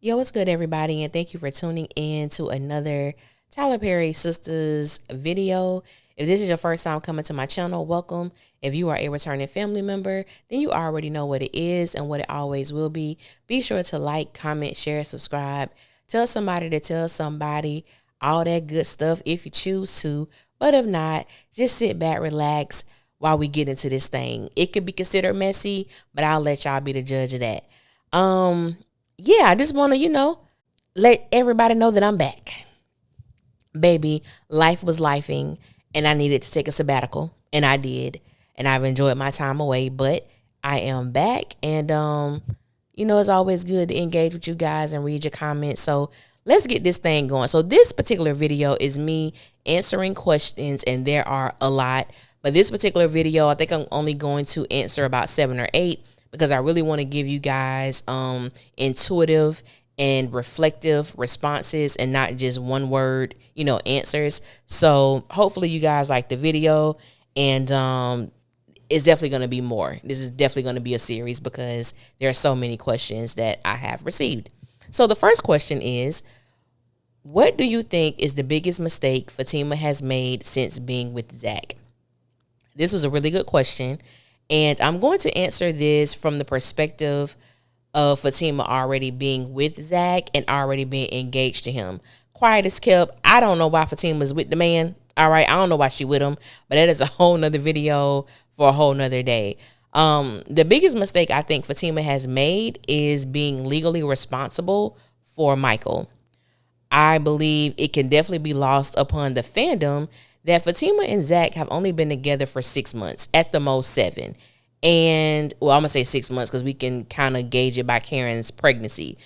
Yo, what's good, everybody? And thank you for tuning in to another Tyler Perry Sisters video. If this is your first time coming to my channel, welcome. If you are a returning family member, then you already know what it is and what it always will be. Be sure to like, comment, share, subscribe. Tell somebody to tell somebody, all that good stuff if you choose to. But if not, just sit back, relax while we get into this thing. It could be considered messy, but I'll let y'all be the judge of that. Yeah, I just want to, let everybody know that I'm back. Baby, life was lifing and I needed to take a sabbatical, and I did. And I've enjoyed my time away, but I am back, and it's always good to engage with you guys and read your comments. So let's get this thing going. So this particular video is me answering questions, and there are a lot. But this particular video, I think I'm only going to answer about 7 or 8 because I really want to give you guys intuitive and reflective responses and not just one word, answers. So hopefully you guys like the video, and it's definitely going to be more. This is definitely going to be a series because there are so many questions that I have received. So the first question is, what do you think is the biggest mistake Fatima has made since being with Zach? This was a really good question, and I'm going to answer this from the perspective of Fatima already being with Zach and already being engaged to him. Quiet as kept. I don't know why Fatima's with the man. All right, I don't know why she with him, but that is a whole nother video for a whole nother day. The biggest mistake I think Fatima has made is being legally responsible for Michael. I believe it can definitely be lost upon the fandom that Fatima and Zach have only been together for 6 months, at the most 7. And, well, I'm going to say 6 months because we can kind of gauge it by Karen's pregnancy.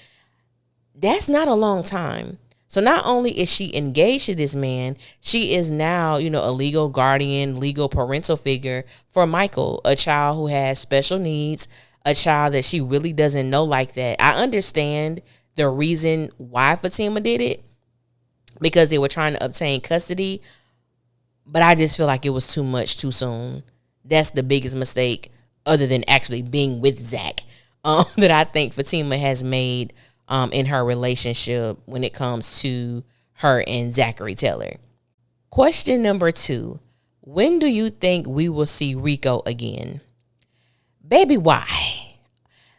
That's not a long time. So not only is she engaged to this man, she is now, a legal guardian, legal parental figure for Michael, a child who has special needs, a child that she really doesn't know like that. I understand the reason why Fatima did it, because they were trying to obtain custody, but I just feel like it was too much too soon. That's the biggest mistake, other than actually being with Zach, that I think Fatima has made in her relationship when it comes to her and Zachary Taylor. Question number 2. When do you think we will see Rico again? Baby, why?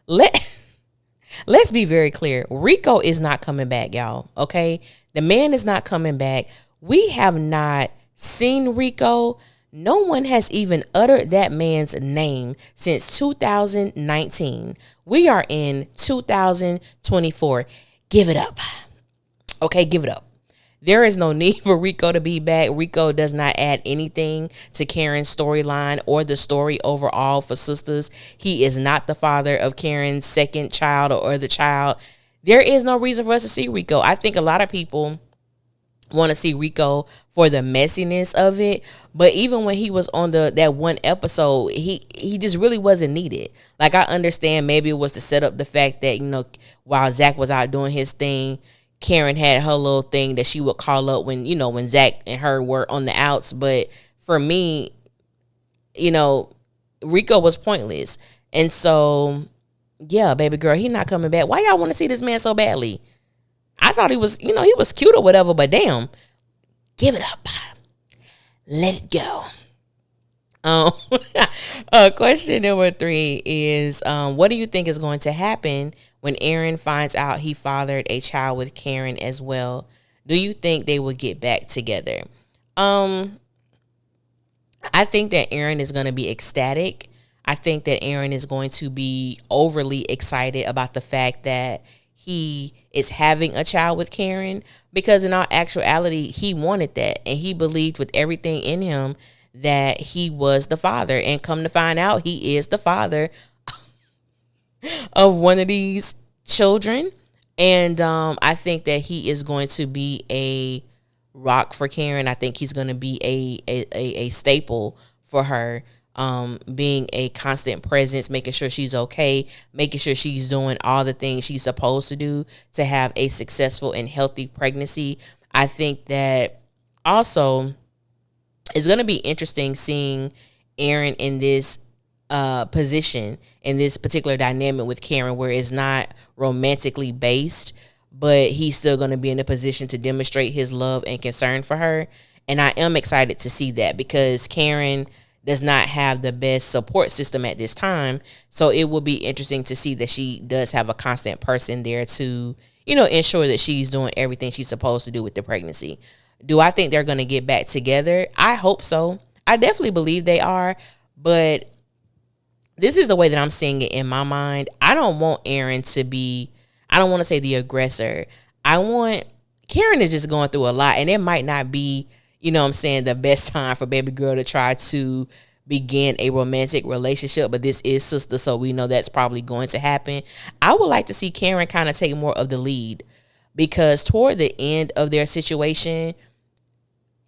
Let's be very clear. Rico is not coming back, y'all. Okay? The man is not coming back. We have not seen Rico. No one has even uttered that man's name since 2019. We are in 2024. Give it up. Okay, give it up. There is no need for Rico to be back. Rico does not add anything to Karen's storyline or the story overall for Sisters. He is not the father of Karen's second child or the child. There is no reason for us to see Rico. I think a lot of people want to see Rico for the messiness of it, but even when he was on that one episode, he just really wasn't needed. Like, I understand maybe it was to set up the fact that while Zach was out doing his thing, Karen had her little thing that she would call up when Zach and her were on the outs. But for me, Rico was pointless. And so yeah, baby girl, he not coming back. Why y'all want to see this man so badly? I thought he was, he was cute or whatever, but damn, give it up. Let it go. Question number 3 is, what do you think is going to happen when Aaron finds out he fathered a child with Karen as well? Do you think they will get back together? I think that Aaron is going to be ecstatic. I think that Aaron is going to be overly excited about the fact that he is having a child with Karen, because in all actuality, he wanted that, and he believed with everything in him that he was the father, and come to find out, he is the father of one of these children. And I think that he is going to be a rock for Karen. I think he's going to be a staple for her. Being a constant presence, making sure she's okay, making sure she's doing all the things she's supposed to do to have a successful and healthy pregnancy. I think that also it's going to be interesting seeing Aaron in this position in this particular dynamic with Karen, where it's not romantically based, but he's still going to be in a position to demonstrate his love and concern for her. And I am excited to see that, because Karen does not have the best support system at this time. So it will be interesting to see that she does have a constant person there to, ensure that she's doing everything she's supposed to do with the pregnancy. Do I think they're going to get back together? I hope so. I definitely believe they are, but this is the way that I'm seeing it in my mind. I don't want Aaron to be, I don't want to say the aggressor. Karen is just going through a lot, and it might not be, the best time for baby girl to try to begin a romantic relationship, but this is sister, so we know that's probably going to happen. I would like to see Karen kind of take more of the lead, because toward the end of their situation,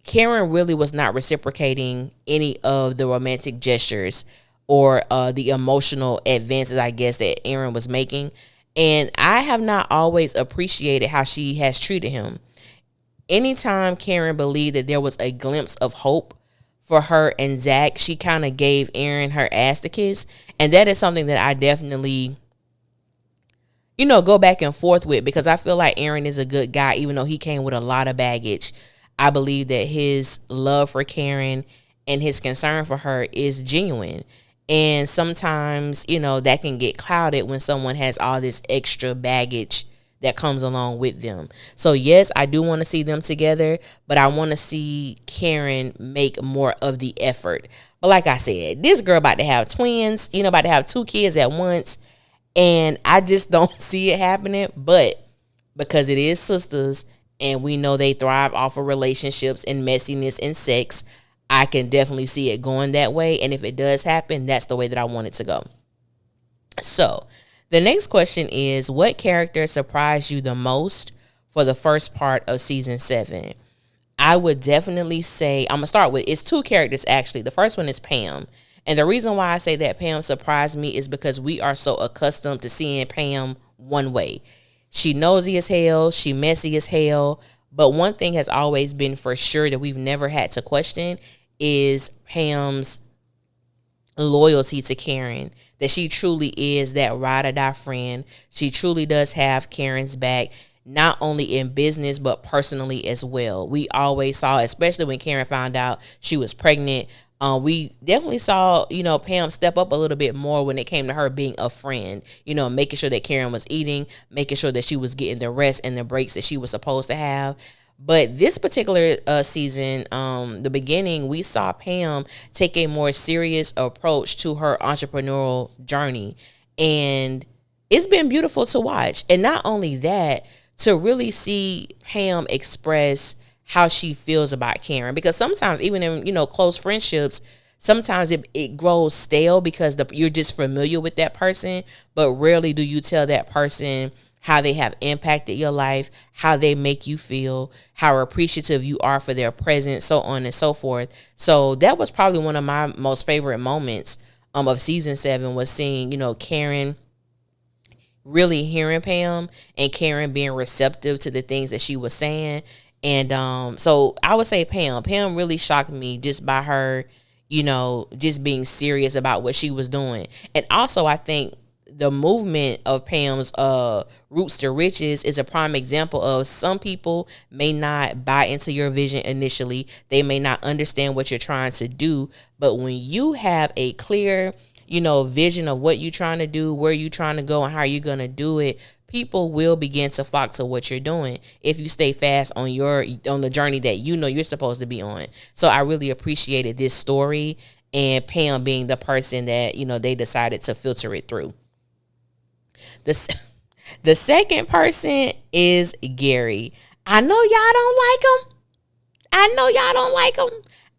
Karen really was not reciprocating any of the romantic gestures or the emotional advances, I guess, that Aaron was making. And I have not always appreciated how she has treated him. Anytime Karen believed that there was a glimpse of hope for her and Zach, she kind of gave Aaron her ass to kiss. And that is something that I definitely, go back and forth with, because I feel like Aaron is a good guy, even though he came with a lot of baggage. I believe that his love for Karen and his concern for her is genuine. And sometimes, that can get clouded when someone has all this extra baggage that comes along with them. So yes, I do want to see them together, but I want to see Karen make more of the effort. But like I said, this girl about to have twins, about to have 2 kids at once, and I just don't see it happening. But because it is sisters, and we know they thrive off of relationships and messiness and sex, I can definitely see it going that way. And if it does happen, that's the way that I want it to go. So the next question is, what character surprised you the most for the first part of season 7? I would definitely say, I'm going to start with, it's 2 characters actually. The first one is Pam. And the reason why I say that Pam surprised me is because we are so accustomed to seeing Pam one way. She nosy as hell, she messy as hell. But one thing has always been for sure that we've never had to question is Pam's loyalty to Karen. That she truly is that ride or die friend. She truly does have Karen's back, not only in business, but personally as well. We always saw, especially when Karen found out she was pregnant, we definitely saw, Pam step up a little bit more when it came to her being a friend, making sure that Karen was eating, making sure that she was getting the rest and the breaks that she was supposed to have. But this particular season, the beginning, we saw Pam take a more serious approach to her entrepreneurial journey. And it's been beautiful to watch. And not only that, to really see Pam express how she feels about Karen. Because sometimes, even in, close friendships, sometimes it grows stale because you're just familiar with that person. But rarely do you tell that person how they have impacted your life, how they make you feel, how appreciative you are for their presence, so on and so forth. So that was probably one of my most favorite moments of season 7, was seeing, Karen really hearing Pam and Karen being receptive to the things that she was saying. And so I would say Pam. Pam really shocked me just by her, just being serious about what she was doing. And also, I think the movement of Pam's Roots to Riches is a prime example of some people may not buy into your vision initially. They may not understand what you're trying to do. But when you have a clear, vision of what you're trying to do, where you're trying to go, and how you're going to do it, people will begin to flock to what you're doing if you stay fast on the journey that you're supposed to be on. So I really appreciated this story, and Pam being the person that, they decided to filter it through. The second person is Gary. I know y'all don't like him.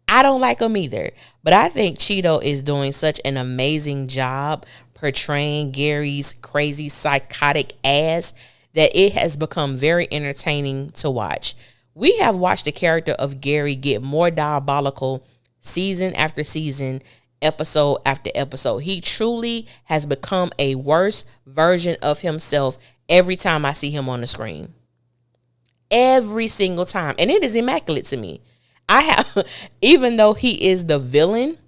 I don't like him either. But I think Cheeto is doing such an amazing job portraying Gary's crazy, psychotic ass that it has become very entertaining to watch. We have watched the character of Gary get more diabolical season after season, episode after episode. He truly has become a worse version of himself every time I see him on the screen. Every single time. And it is immaculate to me. Even though he is the villain,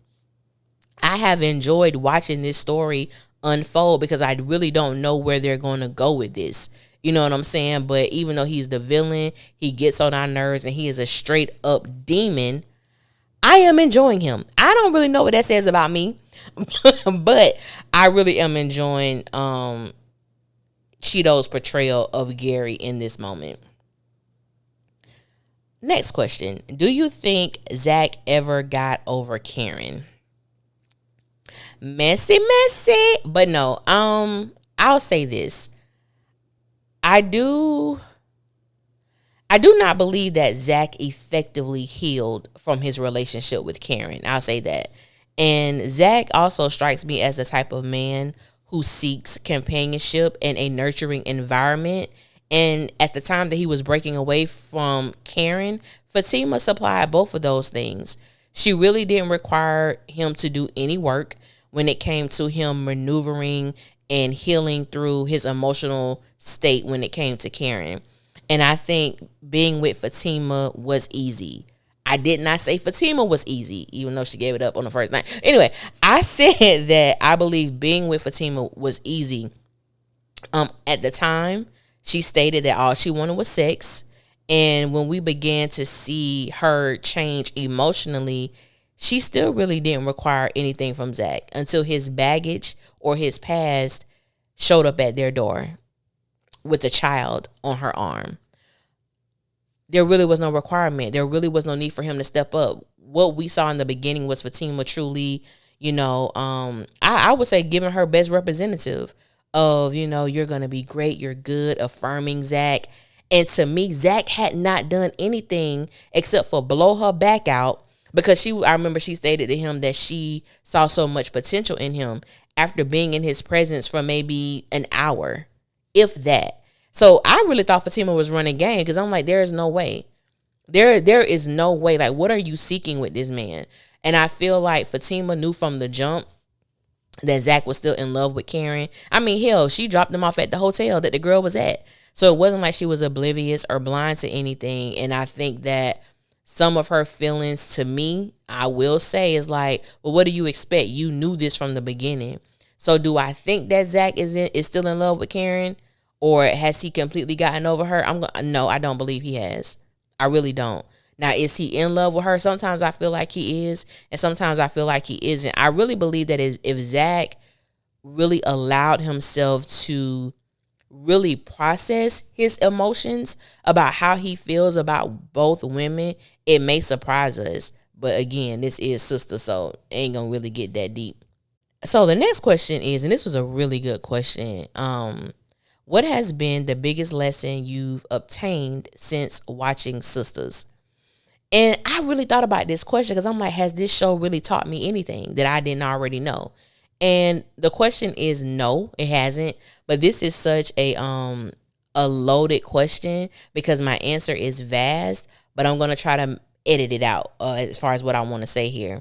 I have enjoyed watching this story unfold because I really don't know where they're going to go with this. You know what I'm saying? But even though he's the villain, he gets on our nerves and he is a straight up demon. I am enjoying him. I don't really know what that says about me, but I really am enjoying Cheeto's portrayal of Gary in this moment. Next question. Do you think Zach ever got over Karen? Messy, messy. But no, I'll say this. I do not believe that Zach effectively healed from his relationship with Karen. I'll say that. And Zach also strikes me as the type of man who seeks companionship and a nurturing environment. And at the time that he was breaking away from Karen, Fatima supplied both of those things. She really didn't require him to do any work when it came to him maneuvering and healing through his emotional state when it came to Karen. And I think being with Fatima was easy. I did not say Fatima was easy, even though she gave it up on the first night. Anyway, I said that I believe being with Fatima was easy. At the time, she stated that all she wanted was sex. And when we began to see her change emotionally, she still really didn't require anything from Zach until his baggage or his past showed up at their door with a child on her arm. There really was no requirement. There really was no need for him to step up. What we saw in the beginning was Fatima truly, I would say giving her best representative of, you're going to be great, you're good, affirming Zach. And to me, Zach had not done anything except for blow her back out because I remember she stated to him that she saw so much potential in him after being in his presence for maybe an hour, if that. So I really thought Fatima was running game because I'm like, there is no way. There is no way. Like, what are you seeking with this man? And I feel like Fatima knew from the jump that Zach was still in love with Karen. I mean, hell, she dropped him off at the hotel that the girl was at. So it wasn't like she was oblivious or blind to anything. And I think that some of her feelings to me, I will say, is like, well, what do you expect? You knew this from the beginning. So do I think that Zach is still in love with Karen? Or has he completely gotten over her? No, I don't believe he has. I really don't. Now, is he in love with her? Sometimes I feel like he is, and sometimes I feel like he isn't. I really believe that if Zach really allowed himself to really process his emotions about how he feels about both women, it may surprise us. But again, this is SISTAS, so ain't gonna really get that deep. So the next question is, and this was a really good question. What has been the biggest lesson you've obtained since watching SISTAS? And I really thought about this question because I'm like, has this show really taught me anything that I didn't already know? And the question is no, it hasn't. But this is such a loaded question because my answer is vast. But I'm gonna try to edit it out as far as what I want to say here.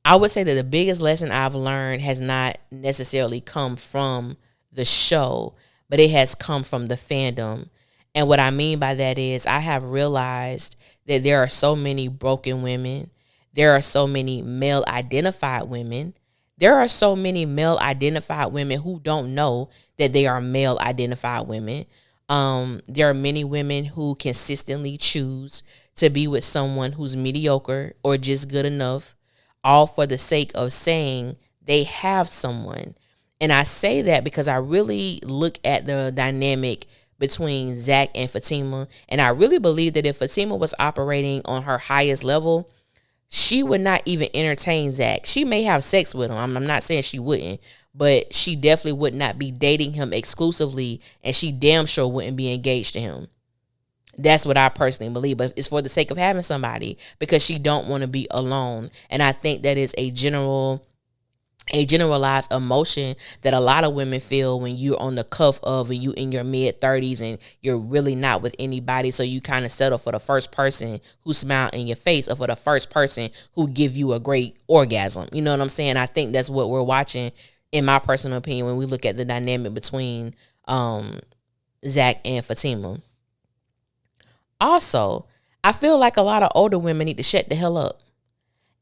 I would say that the biggest lesson I've learned has not necessarily come from the show, but it has come from the fandom. And what I mean by that is I have realized that there are so many broken women. There are so many male-identified women. There are so many male-identified women who don't know that they are male-identified women. There are many women who consistently choose to be with someone who's mediocre or just good enough, all for the sake of saying they have someone. And I say that because I really look at the dynamic between Zach and Fatima. And I really believe that if Fatima was operating on her highest level, she would not even entertain Zach. She may have sex with him. I'm not saying she wouldn't, but she definitely would not be dating him exclusively. And she damn sure wouldn't be engaged to him. That's what I personally believe. But it's for the sake of having somebody because she don't want to be alone. And I think that is a generalized emotion that a lot of women feel when you're on the cuff of and you in your mid-30s and you're really not with anybody. So you kind of settle for the first person who smile in your face or for the first person who give you a great orgasm. You know what I'm saying? I think that's what we're watching, in my personal opinion, when we look at the dynamic between Zach and Fatima. Also, I feel like a lot of older women need to shut the hell up.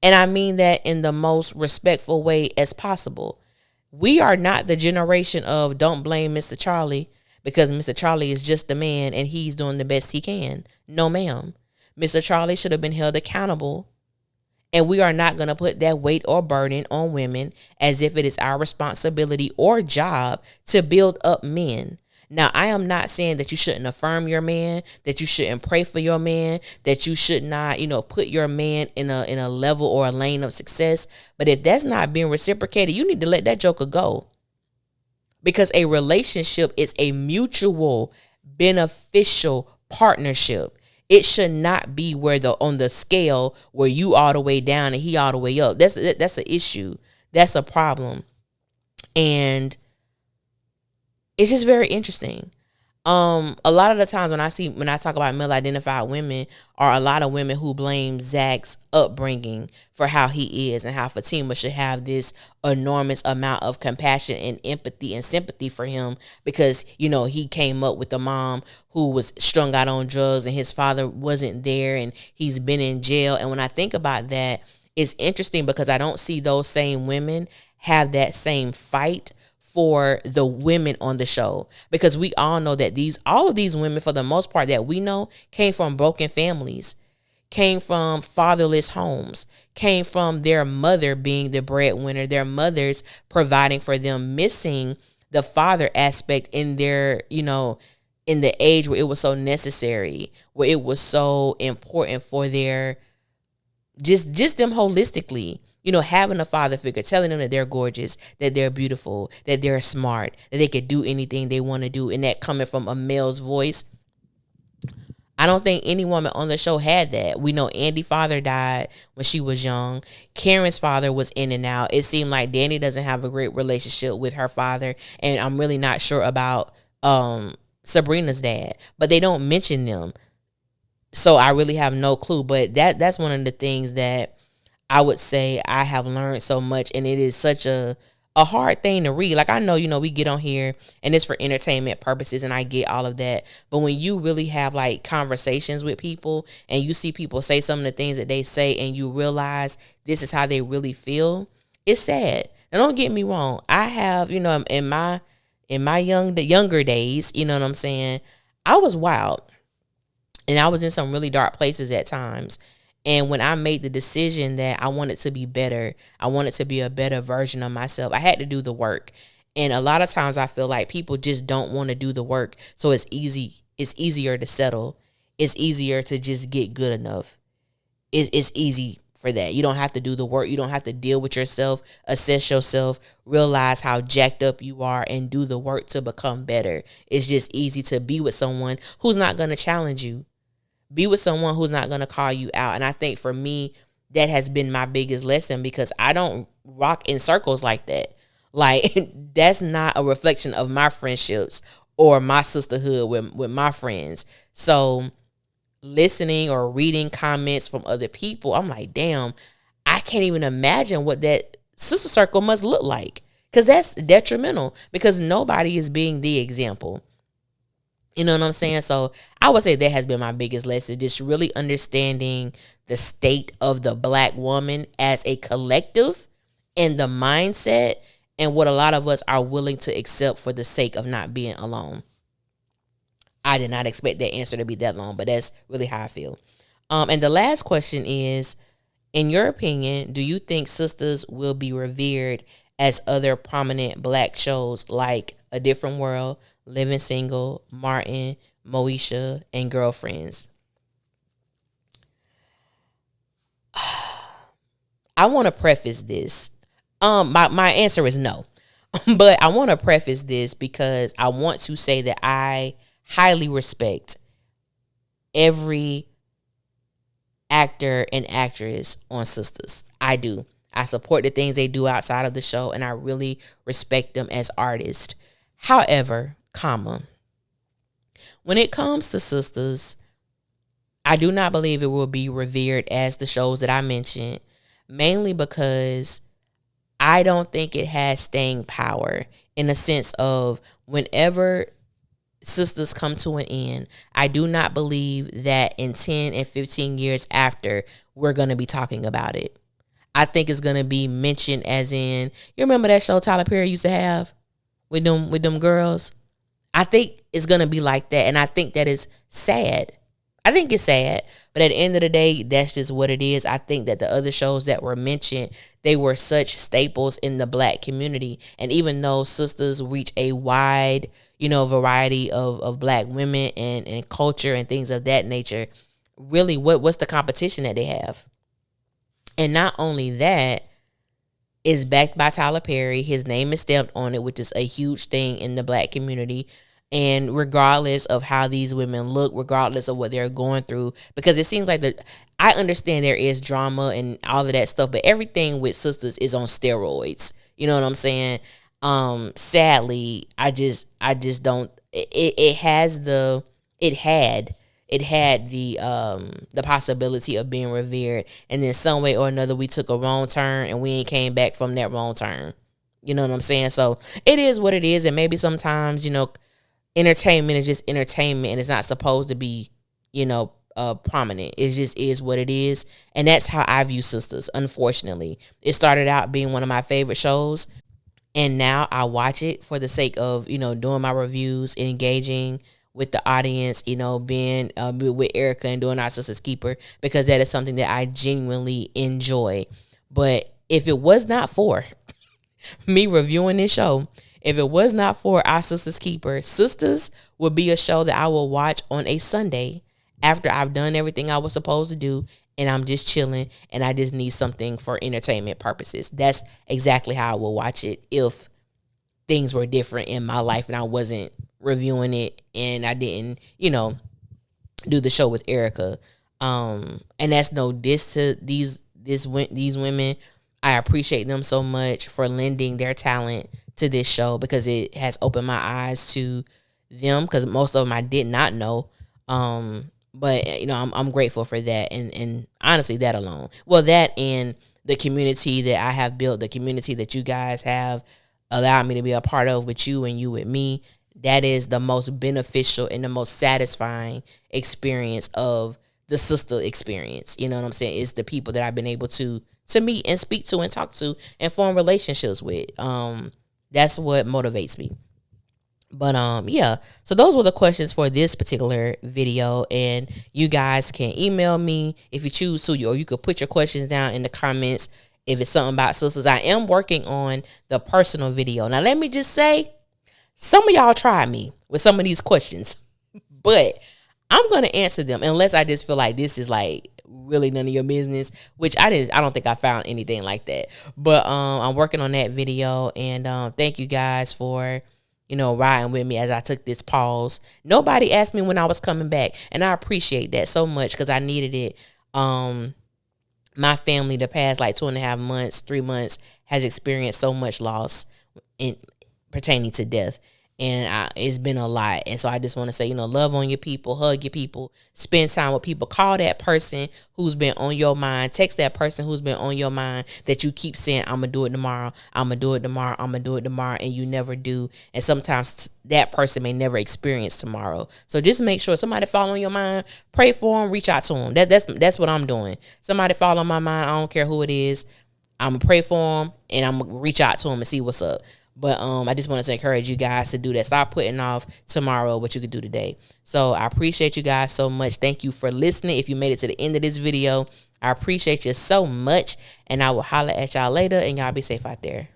And I mean that in the most respectful way as possible. We are not the generation of don't blame Mr. Charlie because Mr. Charlie is just the man and he's doing the best he can. No, ma'am. Mr. Charlie should have been held accountable. And we are not going to put that weight or burden on women as if it is our responsibility or job to build up men. Now, I am not saying that you shouldn't affirm your man, that you shouldn't pray for your man, that you should not, put your man in a level or a lane of success. But if that's not being reciprocated, you need to let that joker go. Because a relationship is a mutual, beneficial partnership. It should not be where on the scale where you all the way down and he all the way up. That's an issue. That's a problem. And it's just very interesting. A lot of the times when I talk about male identified women are a lot of women who blame Zach's upbringing for how he is and how Fatima should have this enormous amount of compassion and empathy and sympathy for him because, he came up with a mom who was strung out on drugs and his father wasn't there and he's been in jail. And when I think about that, it's interesting because I don't see those same women have that same fight for the women on the show, because we all know that all of these women, for the most part that we know, came from broken families, came from fatherless homes, came from their mother being the breadwinner, their mothers providing for them, missing the father aspect in their, in the age where it was so necessary, where it was so important for their, just them holistically. Having a father figure, telling them that they're gorgeous, that they're beautiful, that they're smart, that they could do anything they want to do, and that coming from a male's voice. I don't think any woman on the show had that. We know Andy's father died when she was young. Karen's father was in and out. It seemed like Danny doesn't have a great relationship with her father, and I'm really not sure about Sabrina's dad, but they don't mention them. So I really have no clue, but that's one of the things that I would say I have learned so much, and it is such a hard thing to read. Like, I know, we get on here and it's for entertainment purposes, and I get all of that. But when you really have like conversations with people and you see people say some of the things that they say and you realize this is how they really feel, it's sad. Now, don't get me wrong. I have, in my younger days, you know what I'm saying, I was wild and I was in some really dark places at times. And when I made the decision that I wanted to be better, I wanted to be a better version of myself, I had to do the work. And a lot of times I feel like people just don't want to do the work. So it's easier to settle. It's easier to just get good enough. It's easy for that. You don't have to do the work. You don't have to deal with yourself, assess yourself, realize how jacked up you are, and do the work to become better. It's just easy to be with someone who's not going to challenge you. Be with someone who's not going to call you out. And I think for me, that has been my biggest lesson, because I don't rock in circles like that. Like, that's not a reflection of my friendships or my sisterhood with my friends. So listening or reading comments from other people, I'm like, damn, I can't even imagine what that sister circle must look like, because that's detrimental, because nobody is being the example. You know what I'm saying? So I would say that has been my biggest lesson, just really understanding the state of the Black woman as a collective and the mindset and what a lot of us are willing to accept for the sake of not being alone. I did not expect that answer to be that long, but that's really how I feel. And the last question is, in your opinion, do you think Sisters will be revered as other prominent Black shows like A Different World, Living Single, Martin, Moesha, and Girlfriends? I want to preface this. My answer is no. But I want to preface this because I want to say that I highly respect every actor and actress on Sisters. I do. I support the things they do outside of the show, and I really respect them as artists. However, when it comes to Sisters, I do not believe it will be revered as the shows that I mentioned, mainly because I don't think it has staying power, in the sense of whenever Sisters come to an end, I do not believe that in 10 and 15 years after, we're going to be talking about it. I think it's gonna be mentioned as in, you remember that show Tyler Perry used to have with them girls? I think it's gonna be like that, and I think that is sad. I think it's sad, but at the end of the day, that's just what it is. I think that the other shows that were mentioned, they were such staples in the Black community, and even though Sisters reach a wide, variety of Black women and culture and things of that nature, really, what's the competition that they have? And not only that, it's backed by Tyler Perry. His name is stamped on it, which is a huge thing in the Black community. And regardless of how these women look, regardless of what they're going through, because it seems like I understand there is drama and all of that stuff, but everything with Sisters is on steroids. You know what I'm saying? Sadly, I just don't. It had the possibility of being revered, and then some way or another we took a wrong turn and we ain't came back from that wrong turn. You know what I'm saying? So it is what it is, and maybe sometimes entertainment is just entertainment, and it's not supposed to be prominent. It just is what it is, and that's how I view Sisters. Unfortunately, it started out being one of my favorite shows, and now I watch it for the sake of doing my reviews, engaging with the audience, being with Erica and doing our Sisters Keeper, because that is something that I genuinely enjoy. But if it was not for me reviewing this show, if it was not for our Sisters Keeper, Sisters would be a show that I will watch on a Sunday after I've done everything I was supposed to do, and I'm just chilling and I just need something for entertainment purposes. That's exactly how I will watch it if things were different in my life and I wasn't reviewing it and I didn't, do the show with Erica. And that's no diss to these women. I appreciate them so much for lending their talent to this show, because it has opened my eyes to them, because most of them I did not know. But I'm grateful for that, and honestly, that alone. Well, that and the community that I have built, the community that you guys have allowed me to be a part of with you and you with me, that is the most beneficial and the most satisfying experience of the sister experience. You know what I'm saying? It's the people that I've been able to meet and speak to and talk to and form relationships with. That's what motivates me. But yeah, so those were the questions for this particular video, and you guys can email me if you choose to, or you could put your questions down in the comments if it's something about Sisters. I am working on the personal video. Now let me just say, some of y'all tried me with some of these questions, but I'm going to answer them unless I just feel like this is like really none of your business, which I don't think I found anything like that. But I'm working on that video, and thank you guys for riding with me as I took this pause. Nobody asked me when I was coming back, and I appreciate that so much because I needed it. My family the past like 2.5 months, 3 months has experienced so much loss in pertaining to death. And it's been a lot. And so I just want to say, love on your people, hug your people, spend time with people, call that person who's been on your mind, text that person who's been on your mind that you keep saying, I'm going to do it tomorrow, I'm going to do it tomorrow, I'm going to do it tomorrow, and you never do. And sometimes that person may never experience tomorrow. So just make sure somebody fall on your mind, pray for them, reach out to them. That's what I'm doing. Somebody fall on my mind, I don't care who it is, I'm going to pray for them, and I'm going to reach out to them and see what's up. But I just wanted to encourage you guys to do that. Stop putting off tomorrow what you could do today. So I appreciate you guys so much. Thank you for listening. If you made it to the end of this video, I appreciate you so much. And I will holler at y'all later. And y'all be safe out there.